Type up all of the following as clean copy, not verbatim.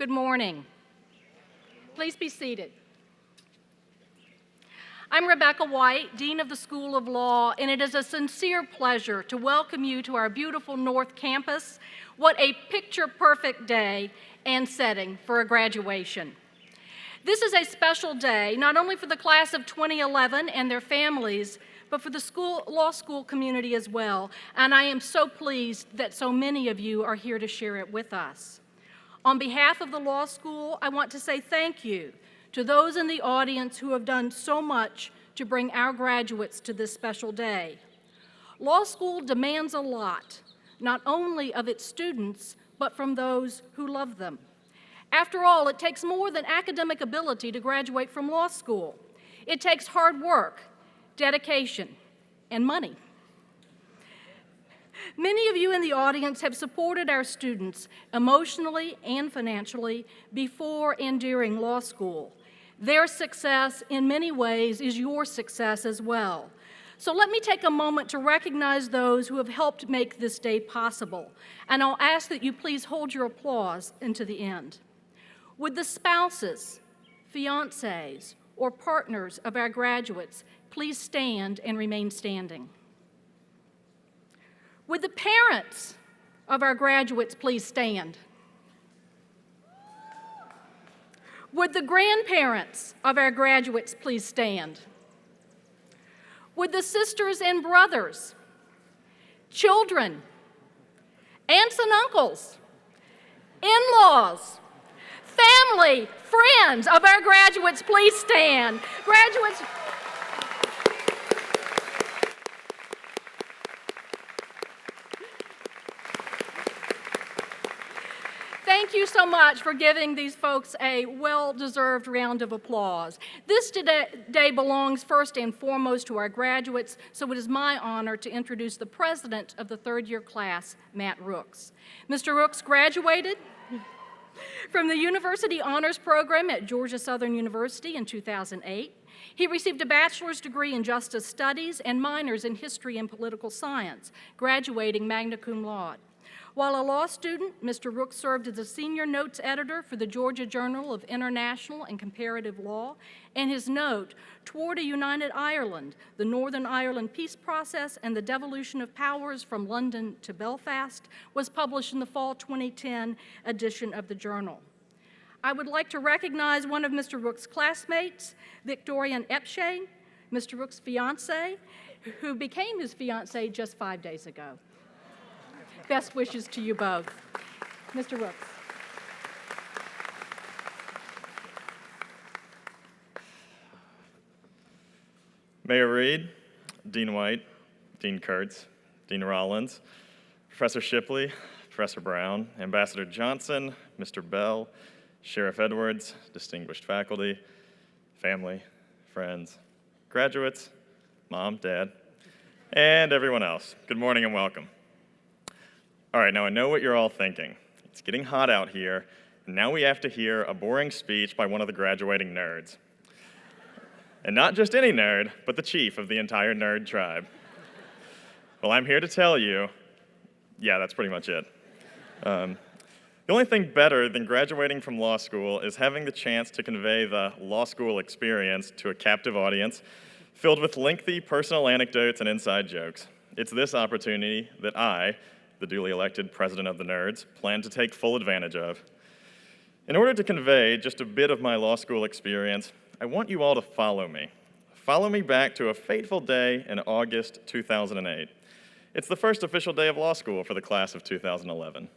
Good morning. Please be seated. I'm Rebecca White, Dean of the School of Law, and it is a sincere pleasure to welcome you to our beautiful North Campus. What a picture-perfect day and setting for a graduation. This is a special day, not only for the class of 2011 and their families, but for the law school community as well, and I am so pleased that so many of you are here to share it with us. On behalf of the law school, I want to say thank you to those in the audience who have done so much to bring our graduates to this special day. Law school demands a lot, not only of its students, but from those who love them. After all, it takes more than academic ability to graduate from law school. It takes hard work, dedication, and money. Many of you in the audience have supported our students emotionally and financially before and during law school. Their success, in many ways, is your success as well. So let me take a moment to recognize those who have helped make this day possible, and I'll ask that you please hold your applause into the end. Would the spouses, fiancés, or partners of our graduates please stand and remain standing? Would the parents of our graduates please stand? Would the grandparents of our graduates please stand? Would the sisters and brothers, children, aunts and uncles, in-laws, family, friends of our graduates please stand? Graduates, thank you so much for giving these folks a well-deserved round of applause. This day belongs first and foremost to our graduates, so it is my honor to introduce the president of the third-year class, Matt Rooks. Mr. Rooks graduated from the University Honors Program at Georgia Southern University in 2008. He received a bachelor's degree in Justice Studies and minors in History and Political Science, graduating magna cum laude. While a law student, Mr. Rooks served as a senior notes editor for the Georgia Journal of International and Comparative Law, and his note, Toward a United Ireland, the Northern Ireland Peace Process and the Devolution of Powers from London to Belfast, was published in the fall 2010 edition of the journal. I would like to recognize one of Mr. Rooks' classmates, Victorian Epshay, Mr. Rooks' fiancée, who became his fiancée just 5 days ago. Best wishes to you both. Mr. Rooks. Mayor Reed, Dean White, Dean Kurtz, Dean Rollins, Professor Shipley, Professor Brown, Ambassador Johnson, Mr. Bell, Sheriff Edwards, distinguished faculty, family, friends, graduates, mom, dad, and everyone else. Good morning and welcome. All right, now I know what you're all thinking. It's getting hot out here, and now we have to hear a boring speech by one of the graduating nerds. And not just any nerd, but the chief of the entire nerd tribe. Well, I'm here to tell you, yeah, that's pretty much it. The only thing better than graduating from law school is having the chance to convey the law school experience to a captive audience filled with lengthy personal anecdotes and inside jokes. It's this opportunity that I, the duly elected president of the nerds, plan to take full advantage of. In order to convey just a bit of my law school experience, I want you all to follow me. Follow me back to a fateful day in August 2008. It's the first official day of law school for the class of 2011.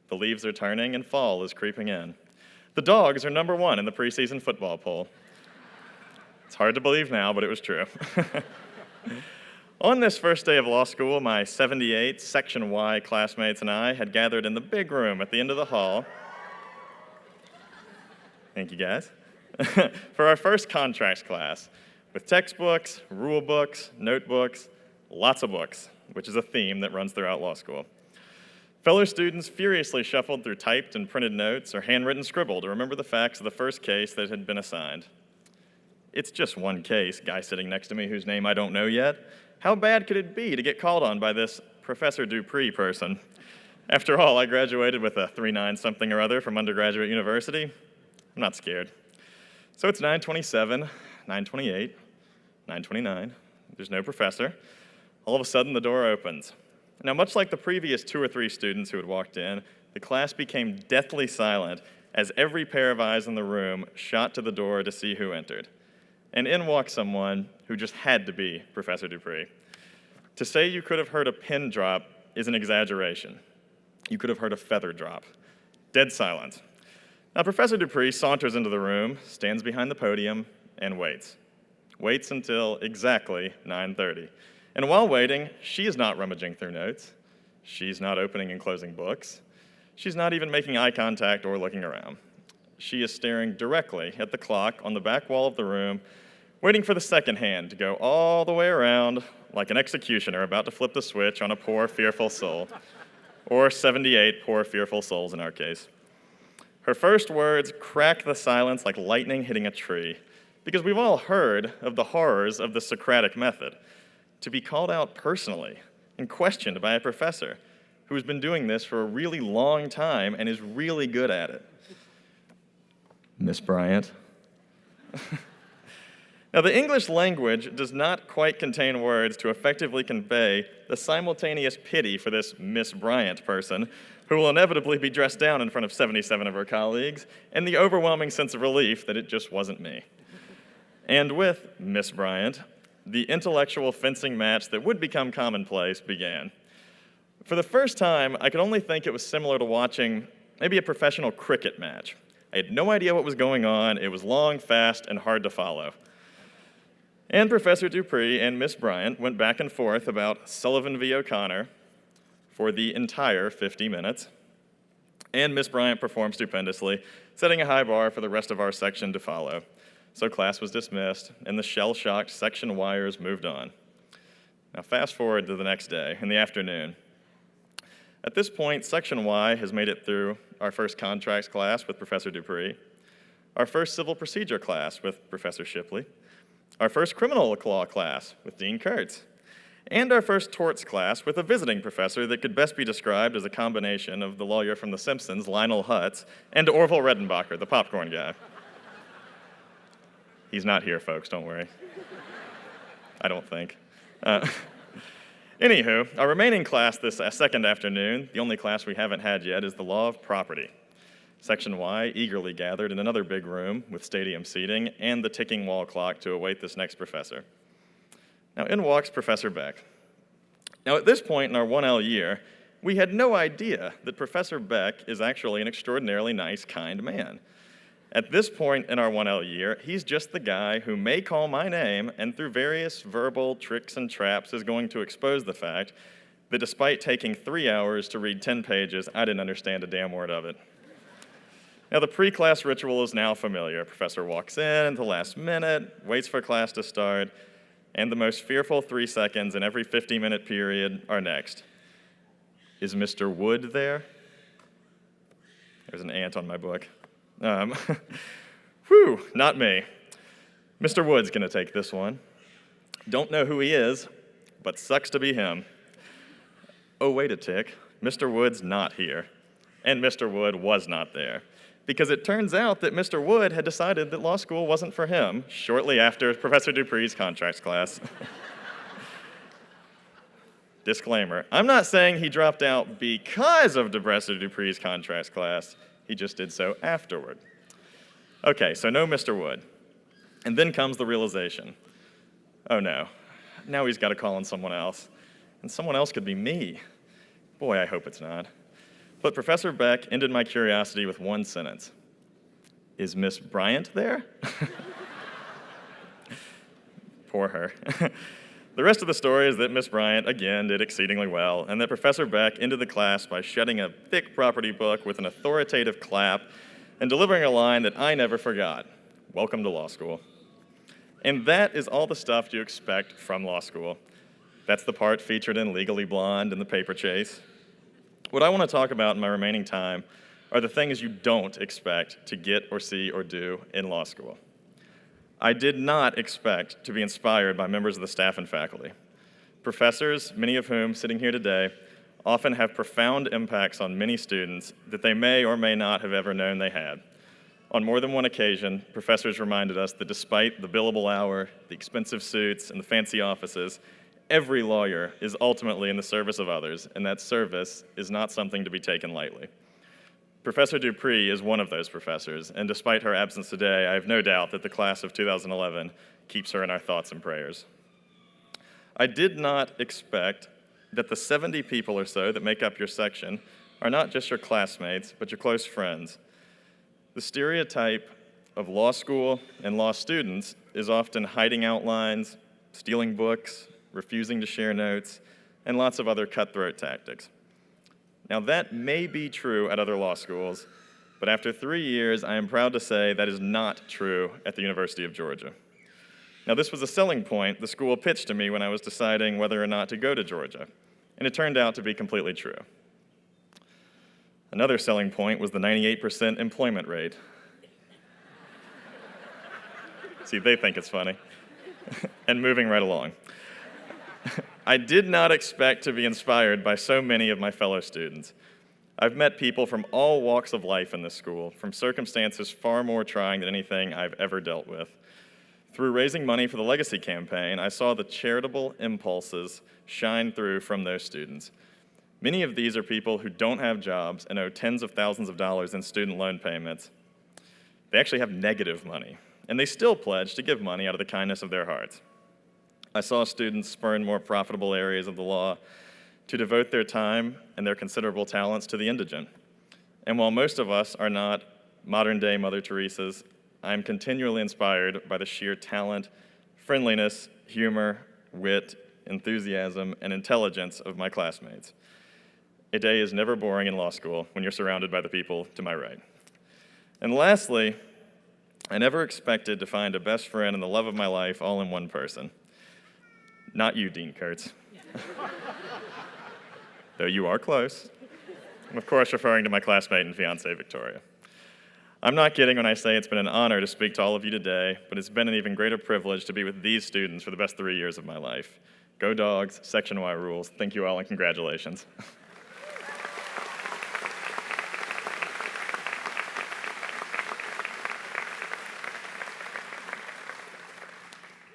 The leaves are turning and fall is creeping in. The dogs are number 1 in the preseason football poll. It's hard to believe now, but it was true. On this first day of law school, my 78 Section Y classmates and I had gathered in the big room at the end of the hall. Thank you, guys. For our first contracts class, with textbooks, rule books, notebooks, lots of books, which is a theme that runs throughout law school. Fellow students furiously shuffled through typed and printed notes or handwritten scribble to remember the facts of the first case that had been assigned. It's just one case, guy sitting next to me whose name I don't know yet. How bad could it be to get called on by this Professor Dupree person? After all, I graduated with a 3.9 something or other from undergraduate university. I'm not scared. So it's 9:27, 9:28, 9:29. There's no professor. All of a sudden, the door opens. Now, much like the previous 2 or 3 students who had walked in, the class became deathly silent as every pair of eyes in the room shot to the door to see who entered. And in walked someone who just had to be Professor Dupree. To say you could have heard a pin drop is an exaggeration. You could have heard a feather drop. Dead silence. Now, Professor Dupree saunters into the room, stands behind the podium, and waits. Waits until exactly 9:30. And while waiting, she is not rummaging through notes. She's not opening and closing books. She's not even making eye contact or looking around. She is staring directly at the clock on the back wall of the room, waiting for the second hand to go all the way around like an executioner about to flip the switch on a poor, fearful soul. Or 78 poor, fearful souls in our case. Her first words crack the silence like lightning hitting a tree, because we've all heard of the horrors of the Socratic method. To be called out personally and questioned by a professor who has been doing this for a really long time and is really good at it. Miss Bryant. Now, the English language does not quite contain words to effectively convey the simultaneous pity for this Miss Bryant person, who will inevitably be dressed down in front of 77 of her colleagues, and the overwhelming sense of relief that it just wasn't me. And with Miss Bryant, the intellectual fencing match that would become commonplace began. For the first time, I could only think it was similar to watching maybe a professional cricket match. I had no idea what was going on. It was long, fast, and hard to follow. And Professor Dupree and Miss Bryant went back and forth about Sullivan v. O'Connor for the entire 50 minutes. And Miss Bryant performed stupendously, setting a high bar for the rest of our section to follow. So class was dismissed, and the shell-shocked section wires moved on. Now fast forward to the next day, in the afternoon. At this point, Section Y has made it through our first contracts class with Professor Dupree, our first civil procedure class with Professor Shipley, our first criminal law class with Dean Kurtz, and our first torts class with a visiting professor that could best be described as a combination of the lawyer from The Simpsons, Lionel Hutz, and Orville Redenbacher, the popcorn guy. He's not here, folks, don't worry. I don't think. Anywho, our remaining class this second afternoon, the only class we haven't had yet, is the law of property. Section Y eagerly gathered in another big room with stadium seating and the ticking wall clock to await this next professor. Now, in walks Professor Beck. Now, at this point in our 1L year, we had no idea that Professor Beck is actually an extraordinarily nice, kind man. At this point in our 1L year, he's just the guy who may call my name and through various verbal tricks and traps is going to expose the fact that despite taking 3 hours to read 10 pages, I didn't understand a damn word of it. Now, the pre-class ritual is now familiar. Professor walks in at the last minute, waits for class to start, and the most fearful 3 seconds in every 50-minute period are next. Is Mr. Wood there? There's an ant on my book. Whew, not me. Mr. Wood's gonna take this one. Don't know who he is, but sucks to be him. Oh, wait a tick. Mr. Wood's not here. And Mr. Wood was not there. Because it turns out that Mr. Wood had decided that law school wasn't for him shortly after Professor Dupree's contracts class. Disclaimer, I'm not saying he dropped out because of Professor Dupree's contracts class. He just did so afterward. Okay, so no Mr. Wood. And then comes the realization. Oh no, now he's got to call on someone else. And someone else could be me. Boy, I hope it's not. But Professor Beck ended my curiosity with one sentence. Is Miss Bryant there? Poor her. The rest of the story is that Miss Bryant, again, did exceedingly well, and that Professor Beck ended the class by shedding a thick property book with an authoritative clap and delivering a line that I never forgot. Welcome to law school. And that is all the stuff you expect from law school. That's the part featured in Legally Blonde and The Paper Chase. What I want to talk about in my remaining time are the things you don't expect to get or see or do in law school. I did not expect to be inspired by members of the staff and faculty. Professors, many of whom sitting here today, often have profound impacts on many students that they may or may not have ever known they had. On more than one occasion, professors reminded us that despite the billable hour, the expensive suits, and the fancy offices, every lawyer is ultimately in the service of others, and that service is not something to be taken lightly. Professor Dupree is one of those professors, and despite her absence today, I have no doubt that the class of 2011 keeps her in our thoughts and prayers. I did not expect that the 70 people or so that make up your section are not just your classmates, but your close friends. The stereotype of law school and law students is often hiding outlines, stealing books, refusing to share notes, and lots of other cutthroat tactics. Now, that may be true at other law schools, but after 3 years, I am proud to say that is not true at the University of Georgia. Now, this was a selling point the school pitched to me when I was deciding whether or not to go to Georgia, and it turned out to be completely true. Another selling point was the 98% employment rate. See, they think it's funny. And moving right along. I did not expect to be inspired by so many of my fellow students. I've met people from all walks of life in this school, from circumstances far more trying than anything I've ever dealt with. Through raising money for the Legacy campaign, I saw the charitable impulses shine through from those students. Many of these are people who don't have jobs and owe tens of thousands of dollars in student loan payments. They actually have negative money, and they still pledge to give money out of the kindness of their hearts. I saw students spurn more profitable areas of the law to devote their time and their considerable talents to the indigent. And while most of us are not modern-day Mother Teresas, I am continually inspired by the sheer talent, friendliness, humor, wit, enthusiasm, and intelligence of my classmates. A day is never boring in law school when you're surrounded by the people to my right. And lastly, I never expected to find a best friend and the love of my life all in one person. Not you, Dean Kurtz. Though you are close. I'm of course referring to my classmate and fiancée, Victoria. I'm not kidding when I say it's been an honor to speak to all of you today, but it's been an even greater privilege to be with these students for the best 3 years of my life. Go Dogs, Section Y rules. Thank you all and congratulations.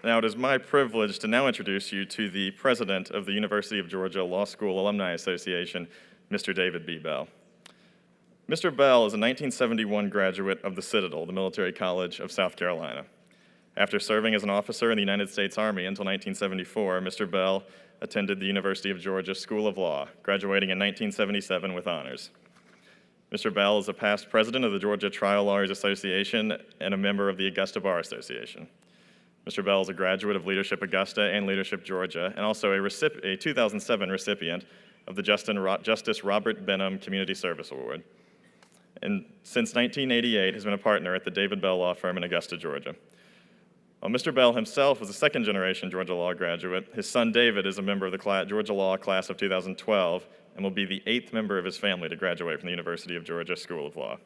Now, it is my privilege to now introduce you to the president of the University of Georgia Law School Alumni Association, Mr. David B. Bell. Mr. Bell is a 1971 graduate of the Citadel, the military college of South Carolina. After serving as an officer in the United States Army until 1974, Mr. Bell attended the University of Georgia School of Law, graduating in 1977 with honors. Mr. Bell is a past president of the Georgia Trial Lawyers Association and a member of the Augusta Bar Association. Mr. Bell is a graduate of Leadership Augusta and Leadership Georgia, and also a 2007 recipient of the Justice Robert Benham Community Service Award. And since 1988 has been a partner at the David Bell Law Firm in Augusta, Georgia. While Mr. Bell himself was a second-generation Georgia Law graduate, his son David is a member of the Georgia Law class of 2012 and will be the 8th member of his family to graduate from the University of Georgia School of Law.